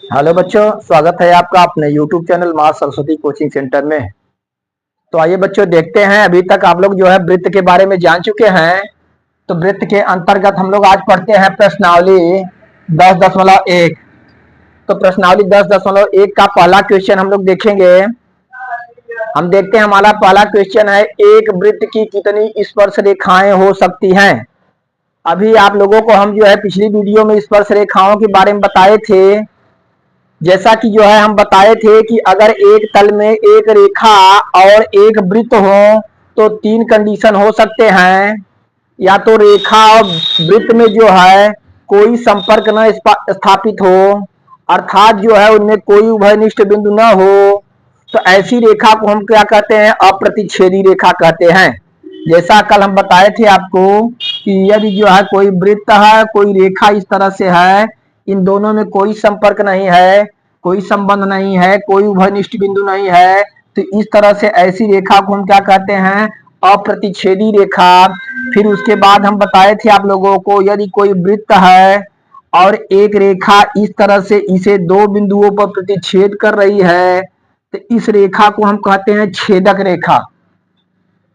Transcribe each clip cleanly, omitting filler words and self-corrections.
Hello बच्चों, स्वागत है आपका अपने यूट्यूब चैनल माँ सरस्वती कोचिंग सेंटर में। तो आइए बच्चों देखते हैं, अभी तक आप लोग जो है वृत्त के बारे में जान चुके हैं। तो वृत्त के अंतर्गत हम लोग आज पढ़ते हैं प्रश्नावली 10.1। तो प्रश्नावली 10.1 का पहला क्वेश्चन हम लोग देखेंगे। हम देखते हैं, हमारा पहला क्वेश्चन है, एक वृत्त की कितनी स्पर्श रेखाएं हो सकती हैं। अभी आप लोगों को हम जो है पिछली वीडियो में स्पर्श रेखाओं के बारे में बताए थे। जैसा कि जो है हम बताए थे कि अगर एक तल में एक रेखा और एक वृत्त हो तो तीन कंडीशन हो सकते हैं। या तो रेखा और वृत्त में जो है कोई संपर्क न स्थापित हो, अर्थात जो है उनमें कोई उभयनिष्ठ बिंदु न हो, तो ऐसी रेखा को हम क्या कहते हैं, अप्रतिच्छेदी रेखा कहते हैं। जैसा कल हम बताए थे आपको कि यदि जो है कोई वृत्त है, कोई रेखा इस तरह से है, इन दोनों में कोई संपर्क नहीं है, कोई संबंध नहीं है, कोई उभयनिष्ठ बिंदु नहीं है, तो इस तरह से ऐसी रेखा को हम क्या कहते हैं, अप्रतिच्छेदी रेखा। फिर उसके बाद हम बताए थे आप लोगों को, यदि कोई वृत्त है और एक रेखा इस तरह से इसे दो बिंदुओं पर प्रतिच्छेद कर रही है, तो इस रेखा को हम कहते हैं छेदक रेखा।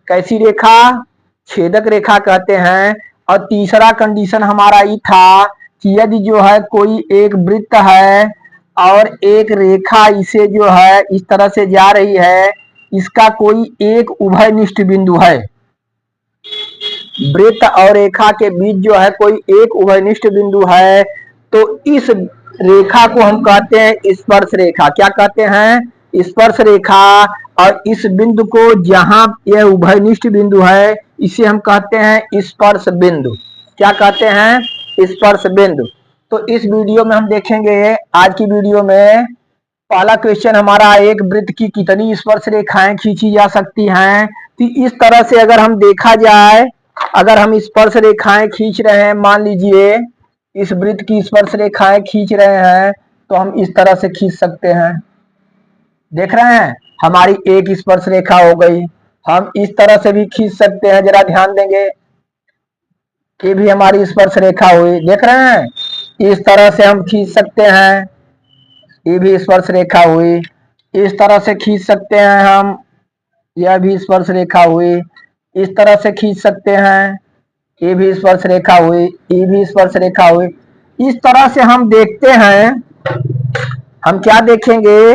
कैसी रेखा? छेदक रेखा कहते हैं। और तीसरा कंडीशन हमारा ये था कि यदि जो है कोई एक वृत्त है और एक रेखा इसे जो है इस तरह से जा रही है, इसका कोई एक उभयनिष्ठ बिंदु है। वृत्त और रेखा के बीच जो है कोई एक उभयनिष्ठ बिंदु है, तो इस रेखा को हम कहते हैं स्पर्श रेखा। क्या कहते हैं? स्पर्श रेखा। और इस बिंदु को, जहां यह उभयनिष्ठ बिंदु है, इसे हम कहते हैं स्पर्श बिंदु। क्या कहते हैं? स्पर्श बिंदु। तो इस वीडियो में हम देखेंगे, आज की वीडियो में पहला क्वेश्चन हमारा, एक वृत्त की कितनी स्पर्श रेखाएं खींची जा सकती हैं। तो इस तरह से अगर हम देखा जाए, अगर हम स्पर्श रेखाएं खींच रहे हैं, मान लीजिए इस वृत्त की स्पर्श रेखाएं खींच रहे हैं, तो हम इस तरह से खींच सकते हैं। देख रहे हैं, हमारी एक स्पर्श रेखा हो गई। हम इस तरह से भी खींच सकते हैं, जरा ध्यान देंगे, ये भी हमारी स्पर्श रेखा हुई। देख रहे हैं, इस तरह से हम खींच सकते हैं, ये भी स्पर्श रेखा हुई। इस तरह से खींच सकते हैं हम, यह भी स्पर्श रेखा हुई। इस तरह से खींच सकते हैं, ये भी स्पर्श रेखा हुई, ये भी स्पर्श रेखा हुई। इस तरह से हम देखते हैं, हम क्या देखेंगे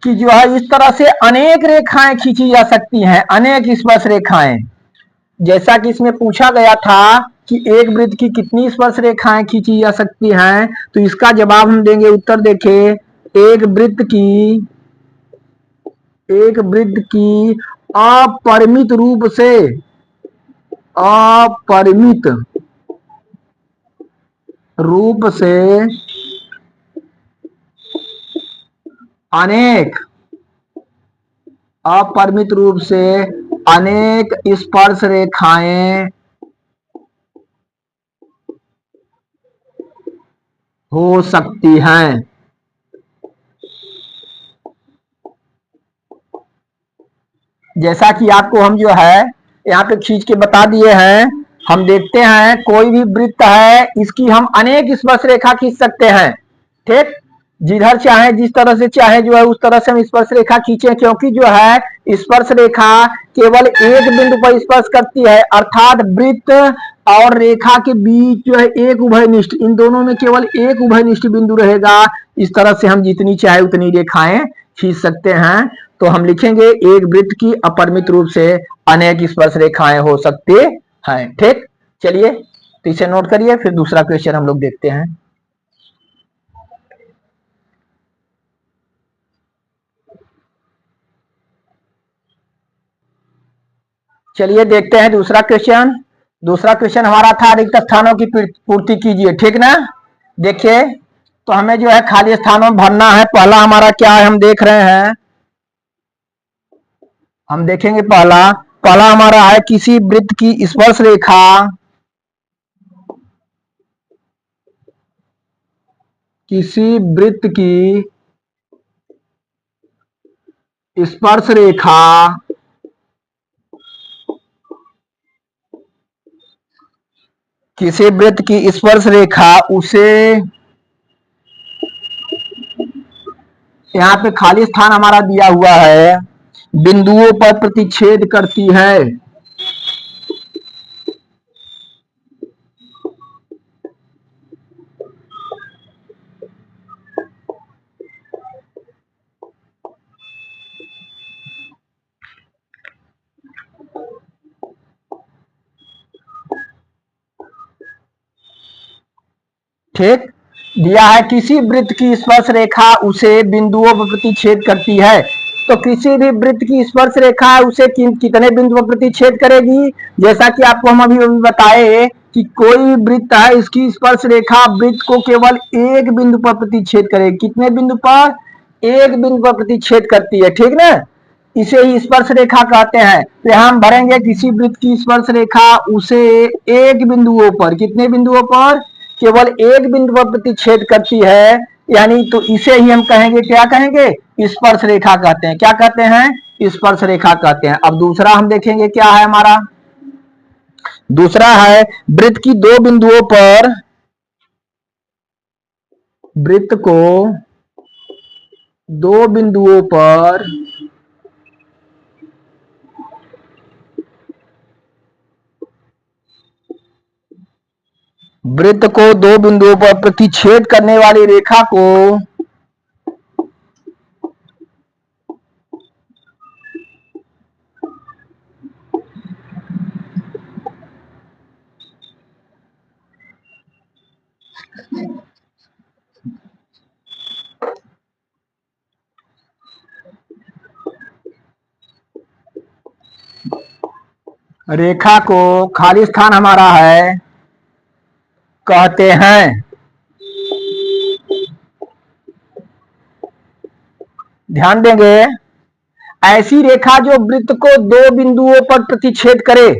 कि जो है इस तरह से अनेक रेखाएं खींची जा सकती हैं, अनेक स्पर्श रेखाएं। जैसा कि इसमें पूछा गया था कि एक वृत्त की कितनी स्पर्श रेखाएं खींची जा सकती हैं, तो इसका जवाब हम देंगे। उत्तर देखिए, एक वृत्त की अपरिमित रूप से, अपरिमित रूप से अनेक, अपरिमित रूप से अनेक स्पर्श रेखाएं हो सकती हैं। जैसा कि आपको हम जो है यहाँ पे खींच के बता दिए हैं। हम देखते हैं, कोई भी वृत्त है, इसकी हम अनेक स्पर्श रेखा खींच सकते हैं। ठीक, जिधर चाहे, जिस तरह से चाहे जो है उस तरह से हम स्पर्श रेखा खींचे, क्योंकि जो है स्पर्श रेखा केवल एक बिंदु पर स्पर्श करती है, अर्थात वृत्त और रेखा के बीच जो है एक उभयनिष्ठ, इन दोनों में केवल एक उभयनिष्ठ बिंदु रहेगा। इस तरह से हम जितनी चाहे उतनी रेखाएं खींच सकते हैं। तो हम लिखेंगे, एक वृत्त की अपरिमित रूप से अनेक स्पर्श रेखाएं हो सकती हैं। ठीक, चलिए तो इसे नोट करिए, फिर दूसरा क्वेश्चन हम लोग देखते हैं। चलिए देखते हैं दूसरा क्वेश्चन। दूसरा क्वेश्चन हमारा था, रिक्त स्थानों की पूर्ति कीजिए। ठीक ना? देखिए, तो हमें जो है खाली स्थानों में भरना है। पहला हमारा क्या है, हम देख रहे हैं, हम देखेंगे पहला पहला हमारा है, किसी वृत्त की स्पर्श रेखा, किसी वृत्त की स्पर्श रेखा किसी वृत्त की स्पर्श रेखा उसे यहाँ पे खाली स्थान हमारा दिया हुआ है, बिंदुओं पर प्रतिच्छेद करती है। ठीक दिया है, किसी वृत्त की स्पर्श रेखा उसे बिंदुओं पर प्रतिच्छेद करती है। तो किसी भी वृत्त की स्पर्श रेखा उसे कितने बिंदु पर प्रतिच्छेद करेगी? जैसा कि आपको हम अभी बताए कि कोई वृत्त है, इसकी स्पर्श रेखा वृत्त को केवल एक बिंदु पर प्रतिच्छेद करेगी। कितने बिंदु पर? एक बिंदु पर प्रतिच्छेद करती है, ठीक ना। इसे ही स्पर्श रेखा कहते हैं। तो हम भरेंगे किसी वृत्त की स्पर्श रेखा उसे एक बिंदुओं पर, कितने बिंदुओं पर? केवल एक बिंदु पर प्रतिच्छेद करती है, यानी तो इसे ही हम कहेंगे, क्या कहेंगे? स्पर्श रेखा कहते हैं। क्या कहते हैं? स्पर्श रेखा कहते हैं। अब दूसरा हम देखेंगे क्या है हमारा। दूसरा है वृत्त की दो बिंदुओं पर, वृत्त को दो बिंदुओं पर वृत्त को दो बिंदुओं पर प्रतिच्छेद करने वाली रेखा को रेखा को खाली स्थान हमारा है कहते हैं। ध्यान देंगे, ऐसी रेखा जो वृत्त को दो बिंदुओं पर प्रतिच्छेद करे।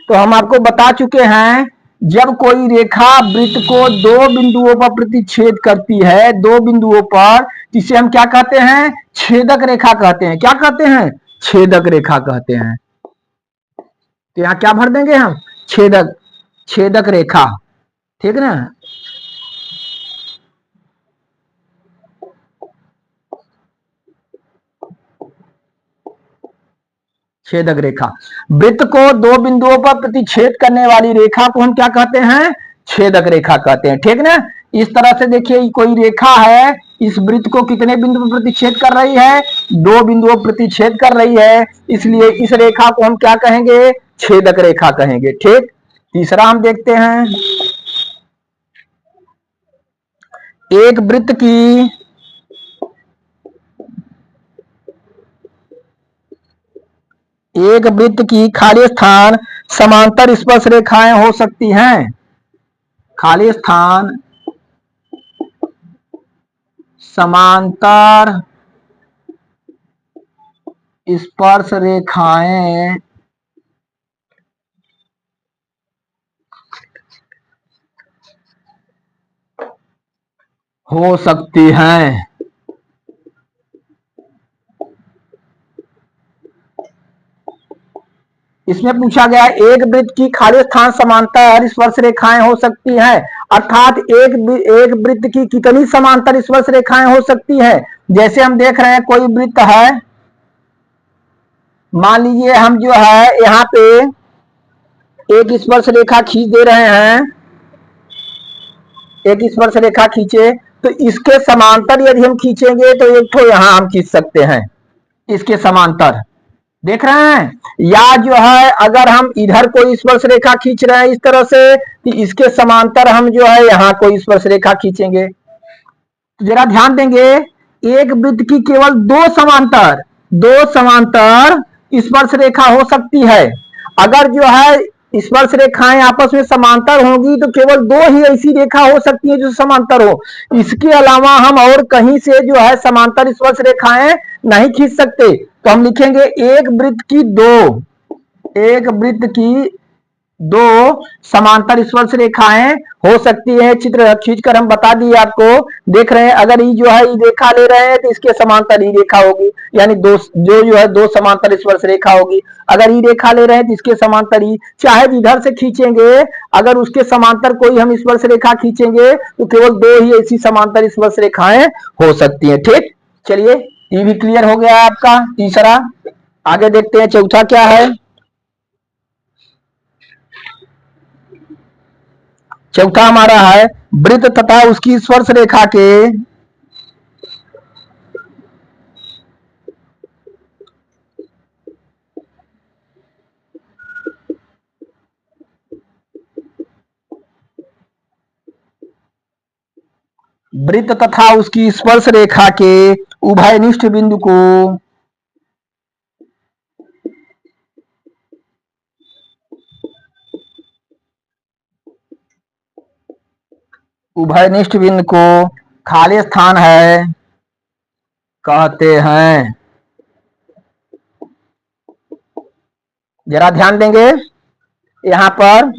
तो हम आपको बता चुके हैं, जब कोई रेखा वृत्त को दो बिंदुओं पर प्रतिच्छेद करती है, दो बिंदुओं पर, इसे हम क्या कहते हैं? छेदक रेखा कहते हैं। क्या कहते हैं? छेदक रेखा कहते हैं। तो यहां क्या भर देंगे हम? छेदक, छेदक रेखा, ठीक ना। छेदक रेखा, वृत्त को दो बिंदुओं पर प्रतिच्छेद करने वाली रेखा को हम क्या कहते हैं? छेदक रेखा कहते हैं, ठीक ना। इस तरह से देखिए, कोई रेखा है, इस वृत्त को कितने बिंदु पर प्रतिच्छेद कर रही है? दो बिंदुओं पर प्रतिच्छेद कर रही है, इसलिए इस रेखा को हम क्या कहेंगे? छेदक रेखा कहेंगे, ठीक। तीसरा हम देखते हैं, एक वृत्त की खाली स्थान समांतर स्पर्श रेखाएं हो सकती हैं। खाली स्थान समांतर स्पर्श रेखाएं हो सकती हैं। इसमें पूछा गया, एक वृत्त की खाली स्थान समांतर स्पर्श रेखाएं हो सकती हैं, अर्थात एक वृत्त की कितनी समांतर स्पर्श रेखाएं हो सकती हैं? जैसे हम देख रहे हैं, कोई वृत्त है, मान लीजिए हम जो है यहाँ पे एक स्पर्श रेखा खींच दे रहे हैं, एक स्पर्श रेखा खींचे, तो इसके समांतर यदि हम खींचेंगे तो एक तो यहां हम खींच सकते हैं, इसके समांतर, देख रहे हैं। या जो है अगर हम इधर कोई स्पर्श रेखा खींच रहे हैं इस तरह से, तो इसके समांतर हम जो है यहाँ कोई स्पर्श रेखा खींचेंगे। तो जरा ध्यान देंगे, एक वृत्त की केवल दो समांतर स्पर्श रेखा हो सकती है। अगर जो है स्पर्श रेखाएं आपस में समांतर होंगी तो केवल दो ही ऐसी रेखा हो सकती है जो समांतर हो। इसके अलावा हम और कहीं से जो है समांतर स्पर्श रेखाएं नहीं खींच सकते। तो हम लिखेंगे एक वृत्त की दो समांतर स्पर्श रेखाएं हो सकती है। चित्र खींचकर हम बता दिए आपको, देख रहे हैं, अगर ये जो है ये रेखा ले रहे हैं तो इसके समांतर ही रेखा होगी, यानी दो समांतर स्पर्श रेखा होगी। अगर ये रेखा ले रहे हैं तो इसके समांतर ही, चाहे जिधर से खींचेंगे, अगर उसके समांतर कोई हम स्पर्श रेखा खींचेंगे तो केवल दो ही ऐसी समांतर स्पर्श रेखाएं हो सकती है, ठीक। चलिए ये भी क्लियर हो गया आपका तीसरा। आगे देखते हैं चौथा क्या है। चौथा हमारा है वृत्त तथा उसकी स्पर्श रेखा के वृत्त तथा उसकी स्पर्श रेखा के उभयनिष्ठ बिंदु को उभयनिष्ठ बिंदु को खाली स्थान है कहते हैं। जरा ध्यान देंगे यहां पर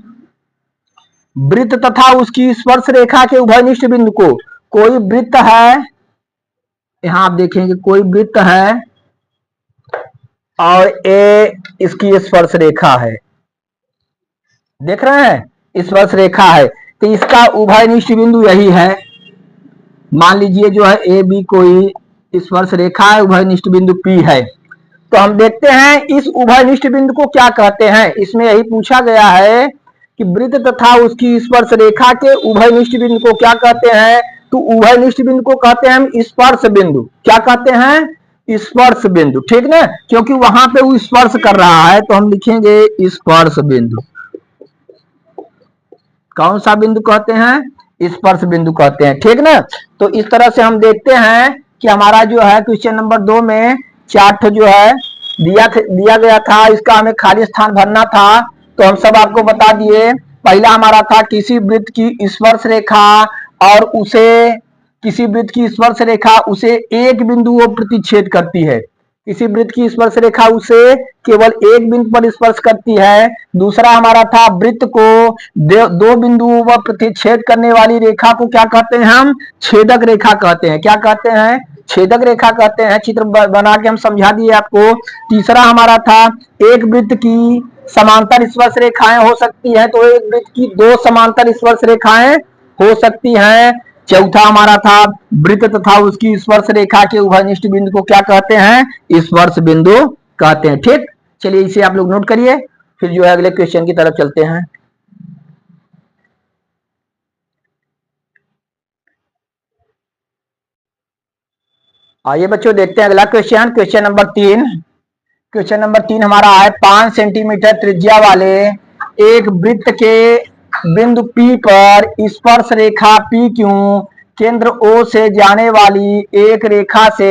वृत्त तथा उसकी स्पर्श रेखा के उभयनिष्ठ बिंदु को, कोई वृत्त है, यहां आप देखेंगे कोई वृत्त है और ए इसकी स्पर्श रेखा है, देख रहे हैं स्पर्श रेखा है, तो इसका उभयनिष्ठ बिंदु यही है। मान लीजिए जो है ए बी कोई स्पर्श रेखा है, उभयनिष्ठ बिंदु पी है। तो हम देखते हैं इस उभयनिष्ठ बिंदु को क्या कहते हैं। इसमें यही पूछा गया है कि वृत्त तथा उसकी स्पर्श रेखा के उभयनिष्ठ बिंदु को क्या कहते हैं। तो उभयनिष्ठ बिंदु को कहते हैं हम स्पर्श बिंदु। क्या कहते हैं? स्पर्श बिंदु, ठीक ना, क्योंकि वहां पे वो स्पर्श कर रहा है तो हम लिखेंगे स्पर्श बिंदु। कौन सा बिंदु कहते हैं? स्पर्श बिंदु कहते हैं, ठीक ना। तो इस तरह से हम देखते हैं कि हमारा जो है क्वेश्चन नंबर 2 में 4 जो है दिया गया था, इसका हमें खाली स्थान भरना था। तो हम सब आपको बता दिए। पहला हमारा था किसी वृत्त की स्पर्श रेखा और उसे किसी वृत्त की स्पर्श रेखा उसे एक बिंदु वो प्रतिच्छेद करती है। किसी वृत्त की स्पर्श रेखा उसे केवल एक बिंदु पर स्पर्श करती है। दूसरा हमारा था वृत्त को दो बिंदुओं पर प्रतिच्छेद करने वाली रेखा को क्या कहते हैं? हम छेदक रेखा कहते हैं। क्या कहते हैं? छेदक रेखा कहते हैं। चित्र बना के हम समझा दिए आपको। तीसरा हमारा था एक वृत्त की समांतर स्पर्श रेखाएं हो सकती हैं, तो एक वृत्त की दो समांतर स्पर्श रेखाएं हो सकती हैं। चौथा हमारा था वृत्त तथा उसकी स्पर्श रेखा के उभयनिष्ठ बिंदु को क्या कहते हैं? स्पर्श बिंदु कहते हैं। ठीक, चलिए इसे आप लोग नोट करिए, फिर जो है अगले क्वेश्चन की तरफ चलते हैं। आइए बच्चों देखते हैं अगला question. Question number 3। Question number 3 हमारा है 5 सेंटीमीटर त्रिज्या वाले एक वृत्त के बिंदु P पर स्पर्श रेखा पी क्यू केंद्र O से जाने वाली एक रेखा से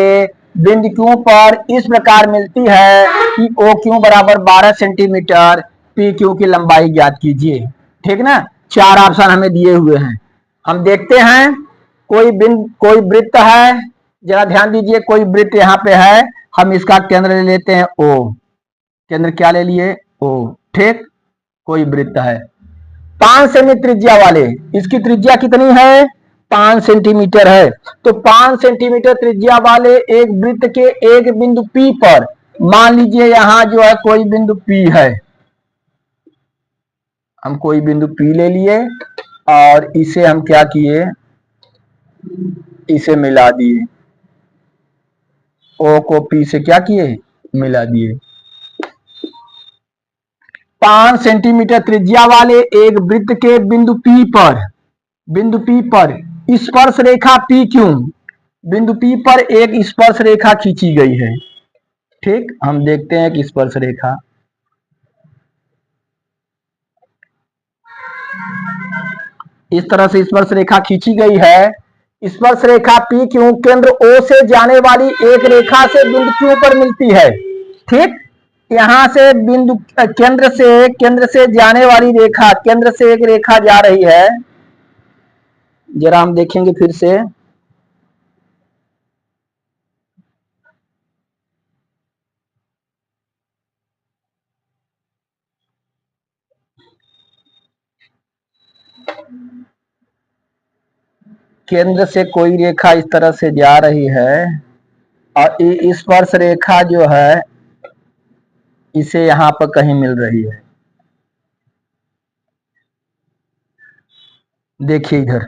बिंदु Q पर इस प्रकार मिलती है कि OQ बराबर 12 सेंटीमीटर, PQ की लंबाई ज्ञात कीजिए। ठीक ना, 4 ऑप्शन हमें दिए हुए हैं। हम देखते हैं कोई वृत्त है, जरा ध्यान दीजिए, कोई वृत्त यहाँ पे है, हम इसका केंद्र ले लेते हैं O। केंद्र क्या ले लिए? O। ठीक, कोई वृत्त है 5 सेमी त्रिज्या वाले, इसकी त्रिज्या कितनी है? 5 सेंटीमीटर है। तो 5 सेंटीमीटर त्रिज्या वाले एक वृत्त के एक बिंदु P पर, मान लीजिए यहां जो है कोई बिंदु P है, हम कोई बिंदु P ले लिए और इसे हम क्या किए, इसे मिला दिए। O को P से क्या किए? मिला दिए। 5 सेंटीमीटर त्रिज्या वाले एक वृत्त के बिंदु P पर स्पर्श रेखा पी क्यू, बिंदु P पर एक स्पर्श रेखा खींची गई है। ठीक, हम देखते हैं कि स्पर्श रेखा इस तरह से स्पर्श रेखा खींची गई है। स्पर्श रेखा पी क्यू केंद्र O से जाने वाली एक रेखा से बिंदु Q पर मिलती है। ठीक, यहां से बिंदु केंद्र से जाने वाली रेखा, केंद्र से एक रेखा जा रही है, जरा हम देखेंगे फिर से। केंद्र से कोई रेखा इस तरह से जा रही है और स्पर्श रेखा जो है इसे यहां पर कहीं मिल रही है। देखिए इधर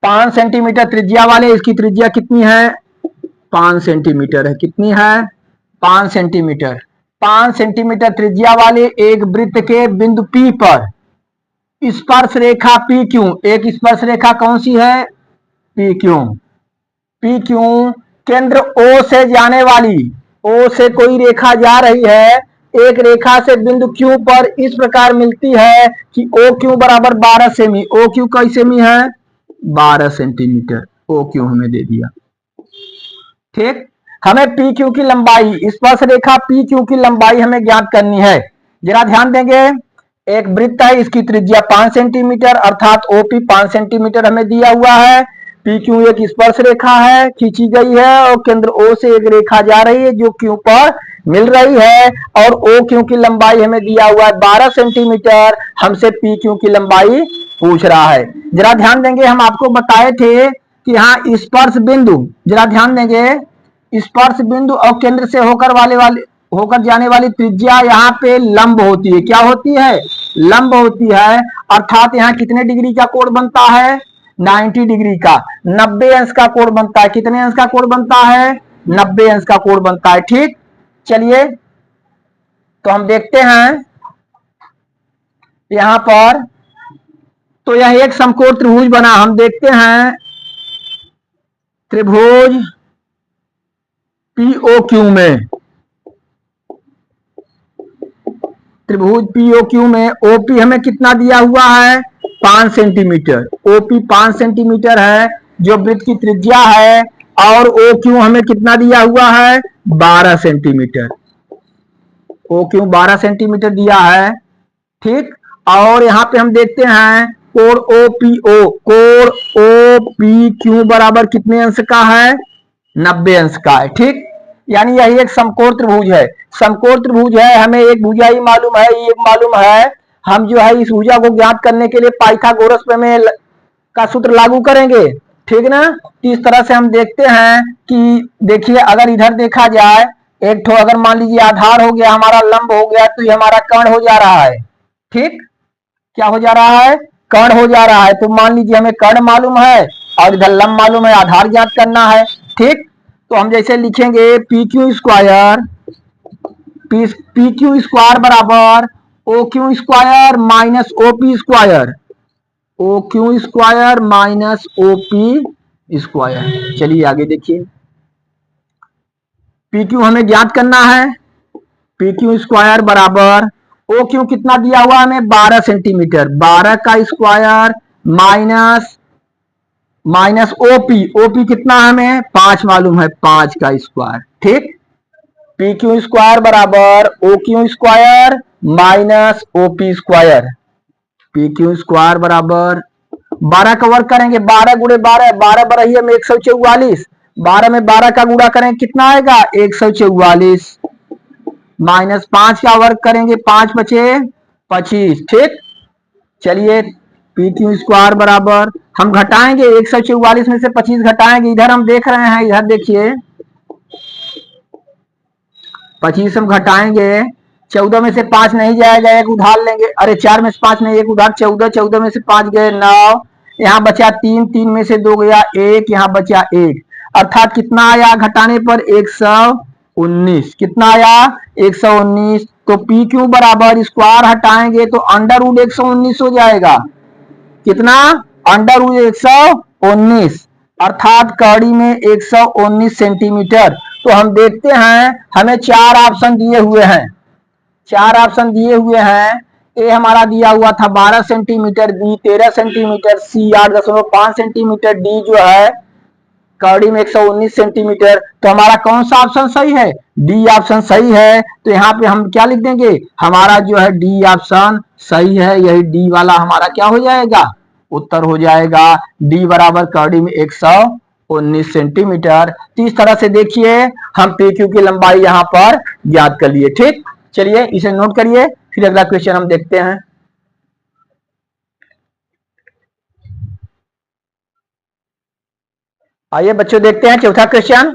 5 सेंटीमीटर त्रिज्या वाले, इसकी त्रिज्या कितनी है? 5 सेंटीमीटर है। कितनी है? 5 सेंटीमीटर। 5 सेंटीमीटर त्रिज्या वाले एक वृत्त के बिंदु P पर स्पर्श रेखा PQ, एक स्पर्श रेखा कौन सी है? PQ। PQ केंद्र O से जाने वाली, O से कोई रेखा जा रही है, एक रेखा से बिंदु Q पर इस प्रकार मिलती है कि OQ बराबर 12 सेमी। OQ कई सेमी है? 12 सेंटीमीटर। OQ हमें दे दिया। ठीक, हमें PQ की लंबाई, स्पर्श रेखा PQ की लंबाई हमें ज्ञात करनी है। जरा ध्यान देंगे, एक वृत्त है, इसकी त्रिज्या 5 सेंटीमीटर अर्थात OP 5 सेंटीमीटर हमें दिया हुआ है। PQ एक स्पर्श रेखा है, खींची गई है और केंद्र O से एक रेखा जा रही है जो Q पर मिल रही है और OQ की लंबाई हमें दिया हुआ है 12 सेंटीमीटर। हमसे PQ की लंबाई पूछ रहा है। जरा ध्यान देंगे, हम आपको बताए थे कि यहाँ स्पर्श बिंदु, जरा ध्यान देंगे, स्पर्श बिंदु और केंद्र से होकर जाने वाली त्रिज्या यहाँ पे लंब होती है। क्या होती है? लंब होती है। अर्थात यहाँ कितने डिग्री का कोण बनता है? 90 डिग्री का, 90 अंश का कोण बनता है। कितने अंश का कोण बनता है? 90 अंश का कोण बनता है। ठीक, चलिए तो हम देखते हैं यहां पर, तो यह एक समकोण त्रिभुज बना। हम देखते हैं त्रिभुज POQ में, त्रिभुज POQ में OP हमें कितना दिया हुआ है? 5 सेंटीमीटर। OP 5 सेंटीमीटर है जो वृत्त की त्रिज्या है और OQ हमें कितना दिया हुआ है? 12 सेंटीमीटर। OQ 12 सेंटीमीटर दिया है। ठीक, और यहां पे हम देखते हैं कोण OPO, कोण OPQ बराबर कितने अंश का है? 90 अंश का है। ठीक, यानी यही एक समकोण त्रिभुज है। समकोण त्रिभुज है, हमें एक भुजा ही मालूम है, ये मालूम है। हम जो है इस भुजा को ज्ञात करने के लिए पाइथागोरस प्रमेय का सूत्र लागू करेंगे। ठीक ना, इस तरह से हम देखते हैं कि देखिए, अगर इधर देखा जाए, एक ठो अगर मान लीजिए आधार हो गया, हमारा लंब हो गया, तो ये हमारा कर्ण हो जा रहा है। ठीक, क्या हो जा रहा है? कर्ण हो जा रहा है। तो मान लीजिए हमें कर्ण मालूम है और इधर लंब मालूम है, आधार ज्ञात करना है। ठीक, तो हम जैसे लिखेंगे PQ स्क्वायर, PQ स्क्वायर बराबर OQ square minus OP square, OQ square minus OP square. चलिए आगे देखिए, PQ हमें ज्ञात करना है। PQ स्क्वायर बराबर OQ कितना दिया हुआ हमें? 12 सेंटीमीटर। 12 का स्क्वायर माइनस OP कितना हमें? 5 मालूम है, 5 का स्क्वायर। ठीक, PQ स्क्वायर बराबर OQ square minus OP square. PQ square बराबर 12 का वर्ग करेंगे, 12 गुणे 12, 12 बरहिए में 144, 12 में 12 का गुणा करें कितना आएगा? 144, माइनस 5 का वर्ग करेंगे, 5 बचे 25। ठीक, चलिए PQ स्क्वायर बराबर, हम घटाएंगे 144 में से 25 घटाएंगे, इधर हम देख रहे हैं, इधर देखिए 25 हम घटाएंगे, 14 में से 5 नहीं जाएगा, एक उधार लेंगे, अरे 4 में से 5 नहीं, एक उधार, 14, 14 में से 5 गए 9, यहाँ बचा 3, 3 में से 2 गया 1, यहाँ बचा 1, अर्थात कितना आया घटाने पर? 119। कितना आया? 119। तो PQ बराबर स्क्वायर हटाएंगे तो अंडर रूट 119 हो जाएगा। कितना? अंडर रूट 119, अर्थात कड़ी में 119 सेंटीमीटर। तो हम देखते हैं, हमें 4 ऑप्शन दिए हुए हैं, 4 ऑप्शन दिए हुए हैं। ए हमारा दिया हुआ था 12 सेंटीमीटर, बी 13 सेंटीमीटर, सी 8.5 सेंटीमीटर, डी जो है कड़ी में 119 सेंटीमीटर। तो हमारा कौन सा ऑप्शन सही है? डी ऑप्शन सही है। तो यहाँ पे हम क्या लिख देंगे? हमारा जो है डी ऑप्शन सही है, यही डी वाला हमारा क्या हो जाएगा? उत्तर हो जाएगा। डी बराबर कड़ी में 119 सेंटीमीटर। तो इस तरह से देखिए हम PQ की लंबाई यहाँ पर ज्ञात कर लिए। ठीक, चलिए इसे नोट करिए, फिर अगला क्वेश्चन हम देखते हैं। आइए बच्चों देखते हैं चौथा क्वेश्चन।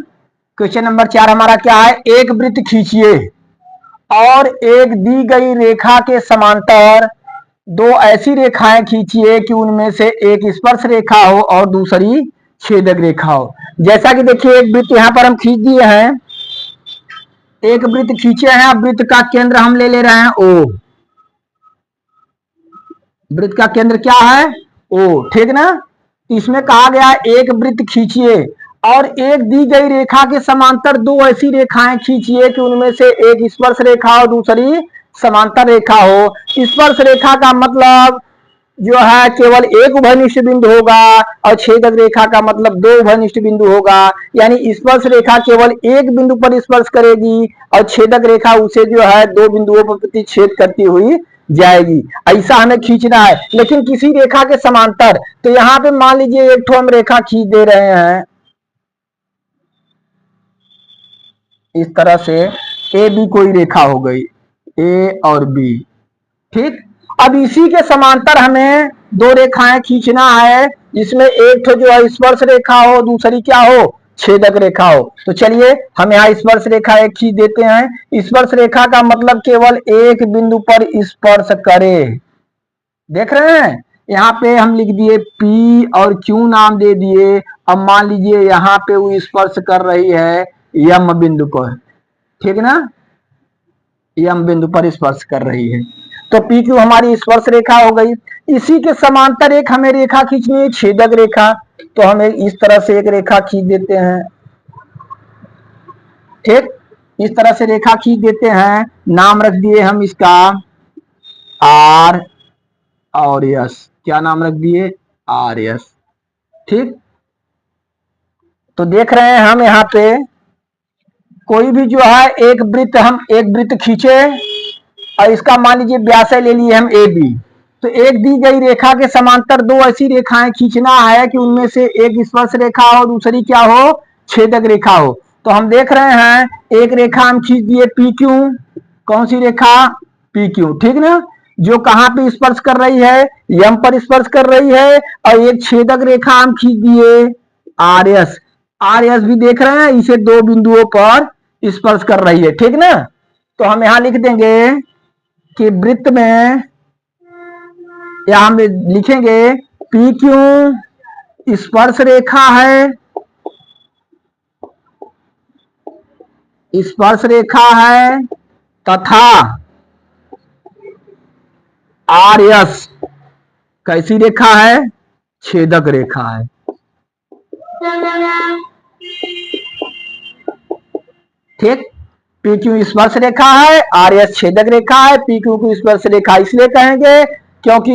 क्वेश्चन नंबर 4 हमारा क्या है? एक वृत्त खींचिए और एक दी गई रेखा के समांतर दो ऐसी रेखाएं खींचिए कि उनमें से एक स्पर्श रेखा हो और दूसरी छेदक रेखा हो। जैसा कि देखिए एक वृत्त यहां पर हम खींच दिए हैं, एक वृत्त खींचे हैं। अब वृत्त का केंद्र हम ले रहे हैं ओ। वृत्त का केंद्र क्या है? ओ, ठीक ना। इसमें कहा गया एक वृत्त खींचिए और एक दी गई रेखा के समांतर दो ऐसी रेखाएं खींचिए कि उनमें से एक स्पर्श रेखा और दूसरी समांतर रेखा हो। स्पर्श रेखा का मतलब जो है केवल एक उभयनिष्ठ बिंदु होगा और छेदक रेखा का मतलब दो उभयनिष्ठ बिंदु होगा। यानी स्पर्श रेखा केवल एक बिंदु पर स्पर्श करेगी और छेदक रेखा उसे जो है दो बिंदुओं पर प्रतिच्छेद करती हुई जाएगी। ऐसा हमें खींचना है, लेकिन किसी रेखा के समांतर। तो यहाँ पे मान लीजिए एक ठो हम रेखा खींच दे रहे हैं इस तरह से, ए बी कोई रेखा हो गई, ए और बी, ठीक। अब इसी के समांतर हमें दो रेखाएं खींचना है, जिसमें एक तो जो है स्पर्श रेखा हो, दूसरी क्या हो? छेदक रेखा हो। तो चलिए हम यहाँ स्पर्श रेखा एक खींच देते हैं। स्पर्श रेखा का मतलब केवल एक बिंदु पर स्पर्श करे। देख रहे हैं, यहाँ पे हम लिख दिए P और Q नाम दे दिए। अब मान लीजिए यहाँ पे वो स्पर्श कर रही है M बिंदु पर, ठीक ना, M बिंदु पर स्पर्श कर रही है। तो PQ हमारी स्पर्श रेखा हो गई। इसी के समांतर एक हमें रेखा खींचनी है, छेदक रेखा। तो हम इस तरह से एक रेखा खींच देते हैं, ठीक। इस तरह से रेखा खींच देते हैं, नाम रख दिए हम इसका R और S। क्या नाम रख दिए? RS, ठीक। तो देख रहे हैं हम यहाँ पे कोई भी जो है एक वृत्त खींचे और इसका मान लीजिए व्यास ले लिए हम ए बी। तो एक दी गई रेखा के समांतर दो ऐसी रेखाएं खींचना है कि उनमें से एक स्पर्श रेखा हो, दूसरी क्या हो? छेदक रेखा हो। तो हम देख रहे हैं एक रेखा हम खींच दिए पी क्यू। कौन सी रेखा? पी क्यू, ठीक ना। जो कहां पे स्पर्श कर रही है? यम पर स्पर्श कर रही है। और एक छेदक रेखा हम खींच दिए आर एस। आर एस भी देख रहे हैं, इसे दो बिंदुओं पर स्पर्श कर रही है, ठीक ना। तो हम यहां लिख देंगे कि वृत्त में या हम लिखेंगे पी क्यू स्पर्श रेखा है, स्पर्श रेखा है तथा आर एस कैसी रेखा है? छेदक रेखा है, ठीक। पी क्यू स्पर्श रेखा है, आर एस छेदक रेखा है। पी क्यू को स्पर्श रेखा इसलिए कहेंगे क्योंकि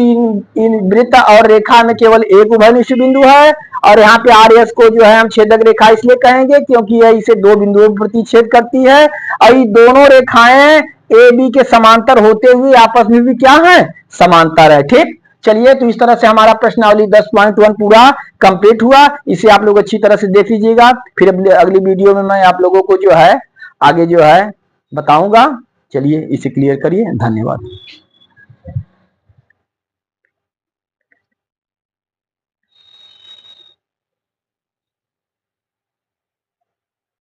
इन वृत्त और रेखा में केवल एक उभयनिष्ठ बिंदु है। और यहाँ पे आर एस को जो है हम छेदक रेखा इसलिए कहेंगे क्योंकि यह इसे दो बिंदुओं पर प्रतिच्छेद करती है। और ये दोनों रेखाएं ए बी के समांतर होते हुए आपस में भी क्या है? समांतर है, ठीक। चलिए, तो इस तरह से हमारा प्रश्नावली 10.1 पूरा कंप्लीट हुआ। इसे आप लोग अच्छी तरह से देख लीजिएगा। फिर अगली वीडियो में मैं आप लोगों को जो है आगे जो है बताऊंगा। चलिए इसे क्लियर करिए। धन्यवाद।